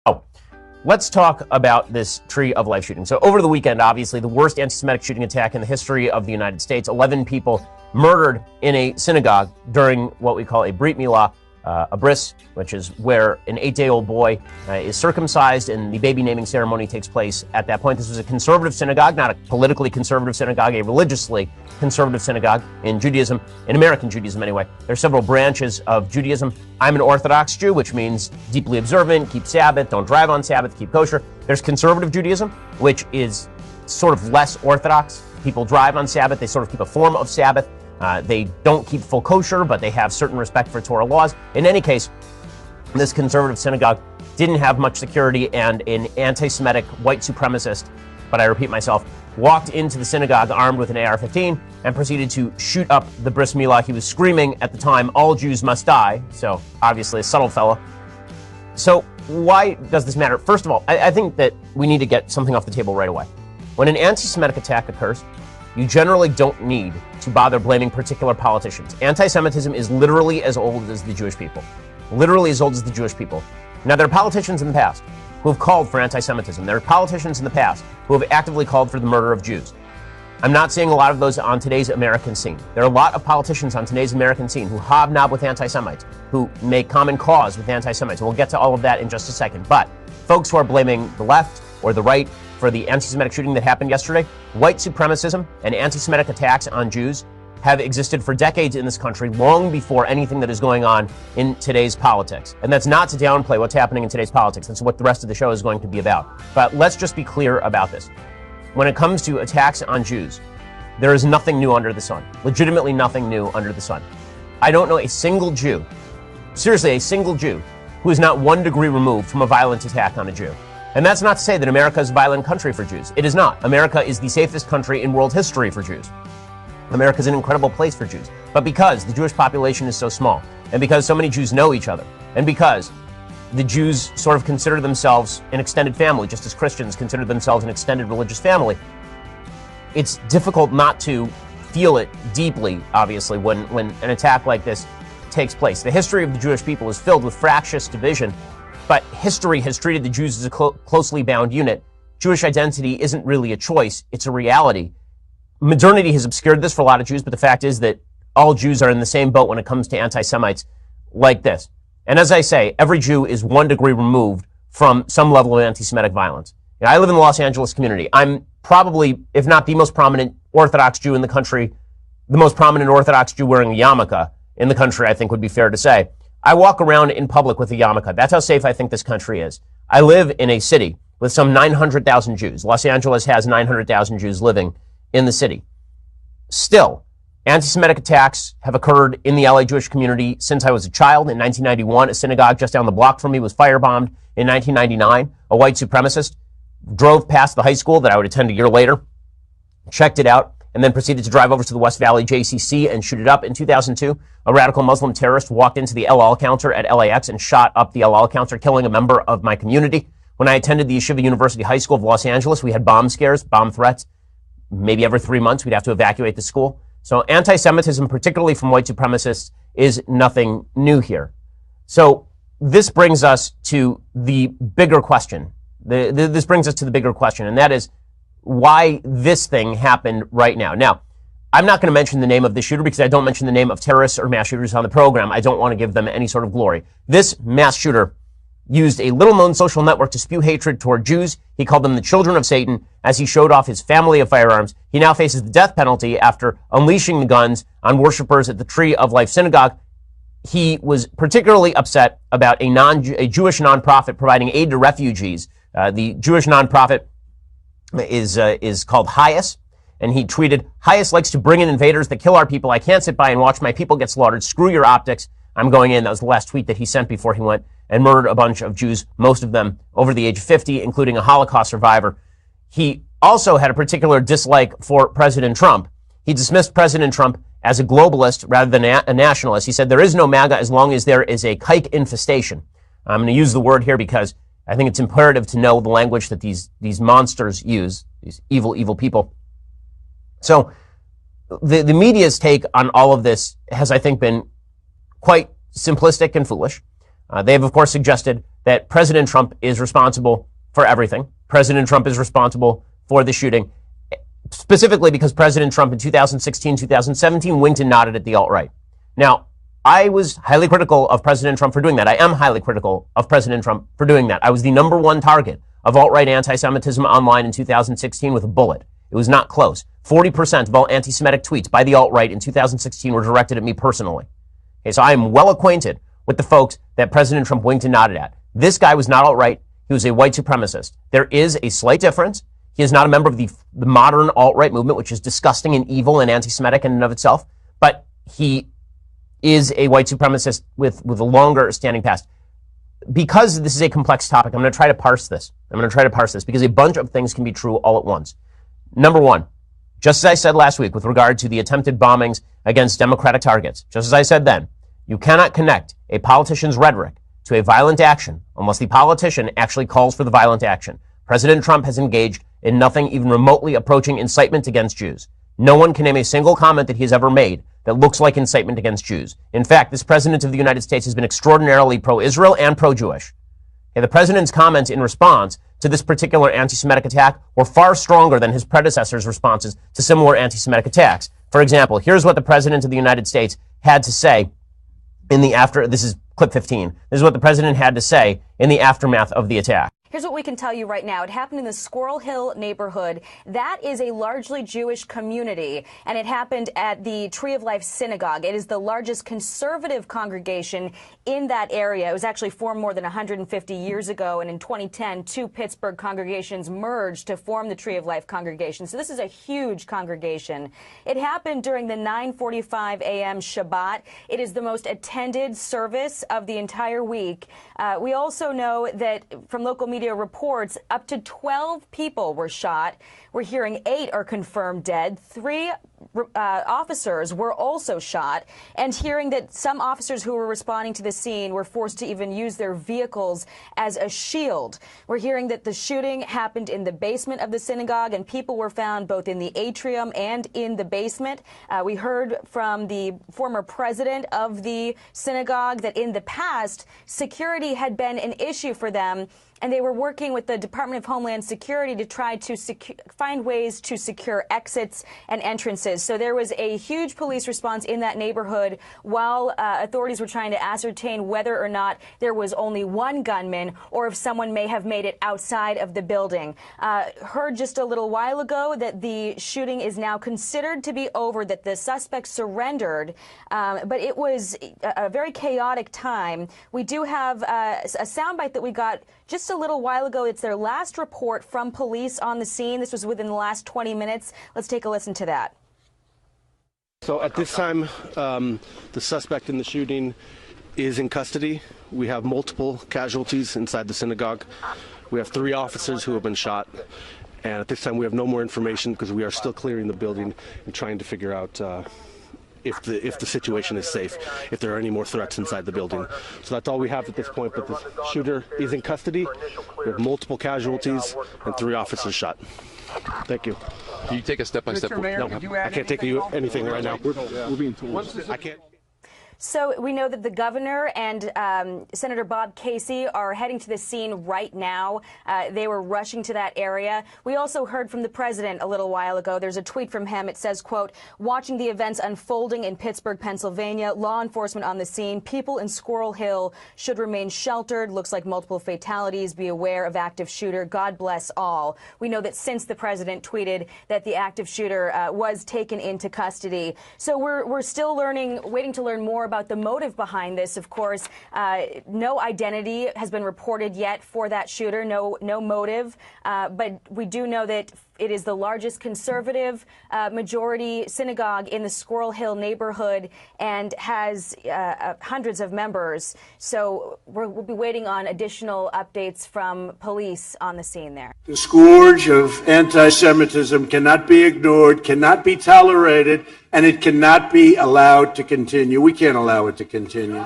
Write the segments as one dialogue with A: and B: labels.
A: Oh, let's talk about this Tree of Life shooting. So over the weekend, obviously, the worst anti-Semitic shooting attack in the history of the United States. 11 people murdered in a synagogue during what we call a Brit Milah, a bris, which is where an 8-day-old boy is circumcised, and the baby naming ceremony takes place at that point. This was a conservative synagogue, not a politically conservative synagogue, a religiously conservative synagogue in Judaism, in American Judaism anyway. There are several branches of Judaism. I'm an Orthodox Jew, which means deeply observant, keep Sabbath, don't drive on Sabbath, keep kosher. There's conservative Judaism, which is sort of less Orthodox. People drive on Sabbath, they sort of keep a form of Sabbath. They don't keep full kosher, but they have certain respect for Torah laws. In any case, this conservative synagogue didn't have much security, and an anti-Semitic white supremacist, but I repeat myself, walked into the synagogue armed with an AR-15 and proceeded to shoot up the bris milah. He was screaming at the time, "All Jews must die." So obviously a subtle fellow. So why does this matter? First of all, I think that we need to get something off the table right away. When an anti-Semitic attack occurs, you generally don't need to bother blaming particular politicians. Anti-Semitism is literally as old as the Jewish people. Literally as old as the Jewish people. Now, there are politicians in the past who have called for anti-Semitism. There are politicians in the past who have actively called for the murder of Jews. I'm not seeing a lot of those on today's American scene. There are a lot of politicians on today's American scene who hobnob with anti-Semites, who make common cause with anti-Semites. And we'll get to all of that in just a second. But folks who are blaming the left or the right for the anti-Semitic shooting that happened yesterday, white supremacism and anti-Semitic attacks on Jews have existed for decades in this country, long before anything that is going on in today's politics. And that's not to downplay what's happening in today's politics. That's what the rest of the show is going to be about. But let's just be clear about this. When it comes to attacks on Jews, there is nothing new under the sun. Legitimately nothing new under the sun. I don't know a single Jew, seriously a single Jew, who is not 1 degree removed from a violent attack on a Jew. And that's not to say that America is a violent country for Jews. It is not. America is the safest country in world history for Jews. America is an incredible place for Jews. But because the Jewish population is so small, and because so many Jews know each other, and because the Jews sort of consider themselves an extended family, just as Christians consider themselves an extended religious family, it's difficult not to feel it deeply, obviously, when an attack like this takes place. The history of the Jewish people is filled with fractious division, but history has treated the Jews as a closely bound unit. Jewish identity isn't really a choice, it's a reality. Modernity has obscured this for a lot of Jews, but the fact is that all Jews are in the same boat when it comes to anti-Semites like this. And as I say, every Jew is 1 degree removed from some level of anti-Semitic violence. You know, I live in the Los Angeles community. I'm probably, if not the most prominent Orthodox Jew in the country, the most prominent Orthodox Jew wearing a yarmulke in the country, I think would be fair to say. I walk around in public with a yarmulke. That's how safe I think this country is. I live in a city with some 900,000 Jews. Los Angeles has 900,000 Jews living in the city. Still, anti-Semitic attacks have occurred in the LA Jewish community since I was a child. In 1991, a synagogue just down the block from me was firebombed. In 1999, a white supremacist drove past the high school that I would attend a year later, checked it out, and then proceeded to drive over to the West Valley JCC and shoot it up. In 2002, a radical Muslim terrorist walked into the El Al counter at LAX and shot up the El Al counter, killing a member of my community. When I attended the Yeshiva University High School of Los Angeles, we had bomb scares, bomb threats. Maybe every 3 months we'd have to evacuate the school. So anti-Semitism, particularly from white supremacists, is nothing new here. So this brings us to the bigger question. This brings us to the bigger question, and that is why this thing happened right now. Now, I'm not going to mention the name of the shooter because I don't mention the name of terrorists or mass shooters on the program. I don't want to give them any sort of glory. This mass shooter used a little-known social network to spew hatred toward Jews. He called them the children of Satan as he showed off his family of firearms. He now faces the death penalty after unleashing the guns on worshipers at the Tree of Life Synagogue. He was particularly upset about a Jewish nonprofit providing aid to refugees. The Jewish nonprofit is called Hias, and he tweeted, "Hias likes to bring in invaders that kill our people. I can't sit by and watch my people get slaughtered. Screw your optics. I'm going in." That was the last tweet that he sent before he went and murdered a bunch of Jews, most of them over the age of 50, including a Holocaust survivor. He also had a particular dislike for President Trump. He dismissed President Trump as a globalist rather than a nationalist. He said, "There is no MAGA as long as there is a kike infestation." I'm going to use the word here because I think it's imperative to know the language that these monsters use, these evil, evil people. So the media's take on all of this has, I think, been quite simplistic and foolish. They have, of course, suggested that President Trump is responsible for everything. President Trump is responsible for the shooting, specifically because President Trump in 2016, 2017 winked and nodded at the alt-right. Now, I was highly critical of President Trump for doing that. I am highly critical of President Trump for doing that. I was the #1 target of alt-right anti-Semitism online in 2016 with a bullet. It was not close. 40% of all anti-Semitic tweets by the alt-right in 2016 were directed at me personally. Okay, so I am well acquainted with the folks that President Trump winked and nodded at. This guy was not alt-right. He was a white supremacist. There is a slight difference. He is not a member of the modern alt-right movement, which is disgusting and evil and anti-Semitic in and of itself, but he is a white supremacist with a longer standing past. Because this is a complex topic, I'm going to try to parse this. Because a bunch of things can be true all at once. Number one, just as I said last week with regard to the attempted bombings against Democratic targets, just as I said then, you cannot connect a politician's rhetoric to a violent action unless the politician actually calls for the violent action. President Trump has engaged in nothing even remotely approaching incitement against Jews. No one can name a single comment that he has ever made that looks like incitement against Jews. In fact, this president of the United States has been extraordinarily pro-Israel and pro-Jewish. The president's comments in response to this particular anti-Semitic attack were far stronger than his predecessors' responses to similar anti-Semitic attacks. For example, here's what the president of the United States had to say this is clip 15. This is what the president had to say in the aftermath of the attack.
B: Here's what we can tell you right now. It happened in the Squirrel Hill neighborhood. That is a largely Jewish community, and it happened at the Tree of Life Synagogue. It is the largest conservative congregation in that area. It was actually formed more than 150 years ago, and in 2010, 2 Pittsburgh congregations merged to form the Tree of Life congregation. So this is a huge congregation. It happened during the 9:45 a.m. Shabbat. It is the most attended service of the entire week. We also know that from local media reports, up to 12 people were shot. We're hearing 8 are confirmed dead. 3 officers were also shot, and hearing that some officers who were responding to the scene were forced to even use their vehicles as a shield. We're hearing that the shooting happened in the basement of the synagogue, and people were found both in the atrium and in the basement. We heard from the former president of the synagogue that in the past, security had been an issue for them, and they were working with the Department of Homeland Security to try to find ways to secure exits and entrances. So there was a huge police response in that neighborhood while authorities were trying to ascertain whether or not there was only one gunman or if someone may have made it outside of the building. Heard just a little while ago that the shooting is now considered to be over, that the suspect surrendered, but it was a very chaotic time. We do have a soundbite that we got just a little while ago. It's their last report from police on the scene. This was within the last 20 minutes. Let's take a listen to that.
C: So at this time, the suspect in the shooting is in custody. We have multiple casualties inside the synagogue. We have 3 officers who have been shot. And at this time, we have no more information because we are still clearing the building and trying to figure out if the situation is safe, if there are any more threats inside the building. So that's all we have at this point, but the shooter is in custody. We have multiple casualties and 3 officers shot. Thank you.
D: Can you take a step-by-step?
C: No, I can't take you anything right now.
D: We're being told.
C: I can't.
B: So we know that the governor and Senator Bob Casey are heading to the scene right now. They were rushing to that area. We also heard from the president a little while ago. There's a tweet from him. It says, quote, "Watching the events unfolding in Pittsburgh, Pennsylvania, law enforcement on the scene. People in Squirrel Hill should remain sheltered. Looks like multiple fatalities. Be aware of active shooter. God bless all." We know that since the president tweeted that the active shooter was taken into custody. So we're still waiting to learn more about the motive behind this. Of course, no identity has been reported yet for that shooter, no motive, but we do know that it is the largest conservative majority synagogue in the Squirrel Hill neighborhood and has hundreds of members. So we'll be waiting on additional updates from police on the scene there.
E: The scourge of anti-Semitism cannot be ignored, cannot be tolerated, and it cannot be allowed to continue. We can't allow it to continue.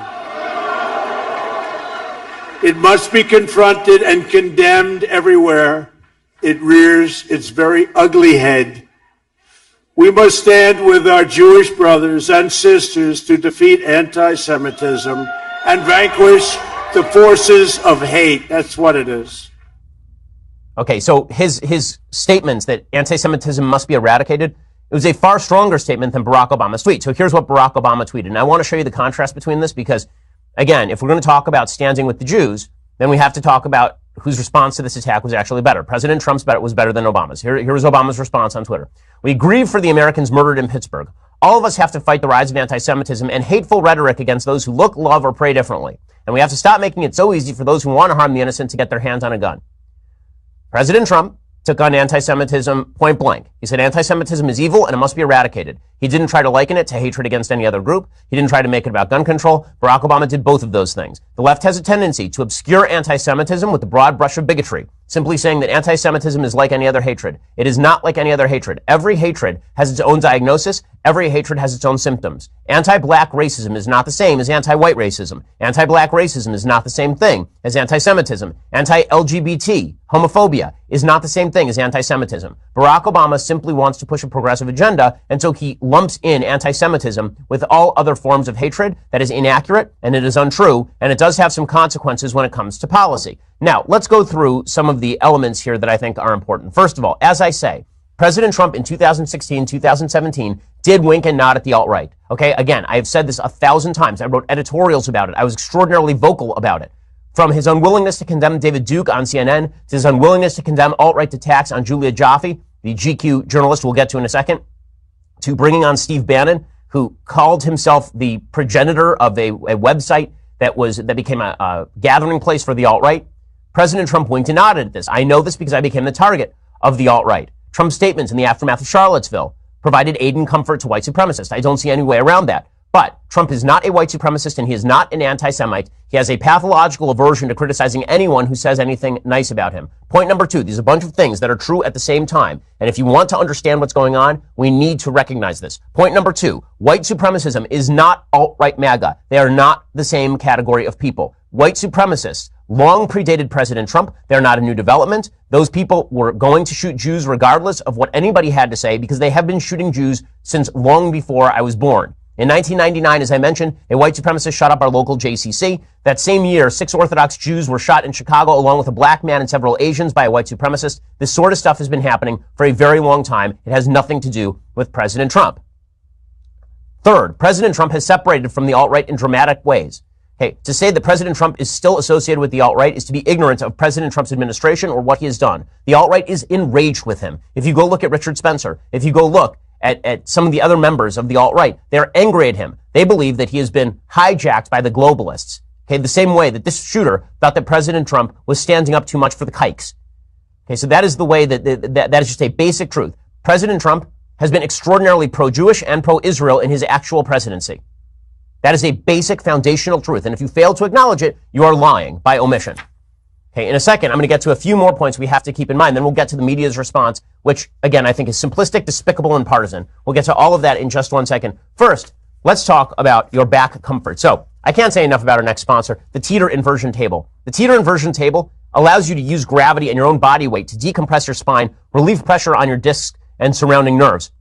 E: It must be confronted and condemned everywhere it rears its very ugly head. We must stand with our Jewish brothers and sisters to defeat anti-Semitism and vanquish the forces of hate. That's what it is.
A: Okay, so his statements that anti-Semitism must be eradicated, it was a far stronger statement than Barack Obama's tweet. So here's what Barack Obama tweeted. And I want to show you the contrast between this because, again, if we're going to talk about standing with the Jews, then we have to talk about whose response to this attack was actually better. President Trump's was better than Obama's. Here was Obama's response on Twitter. We grieve for the Americans murdered in Pittsburgh. All of us have to fight the rise of anti-Semitism and hateful rhetoric against those who look, love, or pray differently. And we have to stop making it so easy for those who want to harm the innocent to get their hands on a gun. President Trump took on anti-Semitism point blank. He said anti-Semitism is evil and it must be eradicated. He didn't try to liken it to hatred against any other group. He didn't try to make it about gun control. Barack Obama did both of those things. The left has a tendency to obscure anti-Semitism with the broad brush of bigotry, simply saying that anti-Semitism is like any other hatred. It is not like any other hatred. Every hatred has its own diagnosis. Every hatred has its own symptoms. Anti-black racism is not the same as anti-white racism. Anti-black racism is not the same thing as anti-Semitism. Anti-LGBT homophobia is not the same thing as anti-Semitism. Barack Obama simply wants to push a progressive agenda, and so he lumps in anti-Semitism with all other forms of hatred. That is inaccurate, and it is untrue, and it does have some consequences when it comes to policy. Now, let's go through some of the elements here that I think are important. First of all, as I say, President Trump in 2016, 2017 did wink and nod at the alt-right. Okay, again, I have said this 1,000 times. I wrote editorials about it. I was extraordinarily vocal about it. From his unwillingness to condemn David Duke on CNN, to his unwillingness to condemn alt-right attacks on Julia Jaffe, the GQ journalist we'll get to in a second, to bringing on Steve Bannon, who called himself the progenitor of a website that became a gathering place for the alt-right. President Trump winked and nodded at this. I know this because I became the target of the alt-right. Trump's statements in the aftermath of Charlottesville provided aid and comfort to white supremacists. I don't see any way around that. But Trump is not a white supremacist and he is not an anti-Semite. He has a pathological aversion to criticizing anyone who says anything nice about him. Point number two, there's a bunch of things that are true at the same time. And if you want to understand what's going on, we need to recognize this. Point number two, white supremacism is not alt-right MAGA. They are not the same category of people. White supremacists long predated President Trump. They're not a new development. Those people were going to shoot Jews regardless of what anybody had to say because they have been shooting Jews since long before I was born. In 1999, as I mentioned, a white supremacist shot up our local JCC. That same year, 6 Orthodox Jews were shot in Chicago along with a black man and several Asians by a white supremacist. This sort of stuff has been happening for a very long time. It has nothing to do with President Trump. Third, President Trump has separated from the alt-right in dramatic ways. Okay, to say that President Trump is still associated with the alt-right is to be ignorant of President Trump's administration or what he has done. The alt-right is enraged with him. If you go look at Richard Spencer, if you go look at some of the other members of the alt-right, they're angry at him. They believe that he has been hijacked by the globalists. Okay, the same way that this shooter thought that President Trump was standing up too much for the kikes. Okay, so that is the way that is just a basic truth. President Trump has been extraordinarily pro-Jewish and pro-Israel in his actual presidency. That is a basic foundational truth. And if you fail to acknowledge it, you are lying by omission. Okay, in a second, I'm going to get to a few more points we have to keep in mind. Then we'll get to the media's response, which, again, I think is simplistic, despicable, and partisan. We'll get to all of that in just 1 second. First, let's talk about your back comfort. So I can't say enough about our next sponsor, the teeter inversion table. The teeter inversion table allows you to use gravity and your own body weight to decompress your spine, relieve pressure on your discs and surrounding nerves.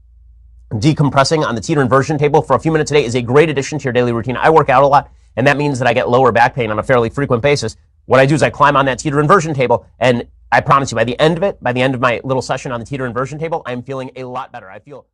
A: Decompressing on the teeter inversion table for a few minutes a day is a great addition to your daily routine. I work out a lot, and that means that I get lower back pain on a fairly frequent basis. What I do is I climb on that teeter inversion table, and I promise you, by the end of my little session on the teeter inversion table, I'm feeling a lot better. I feel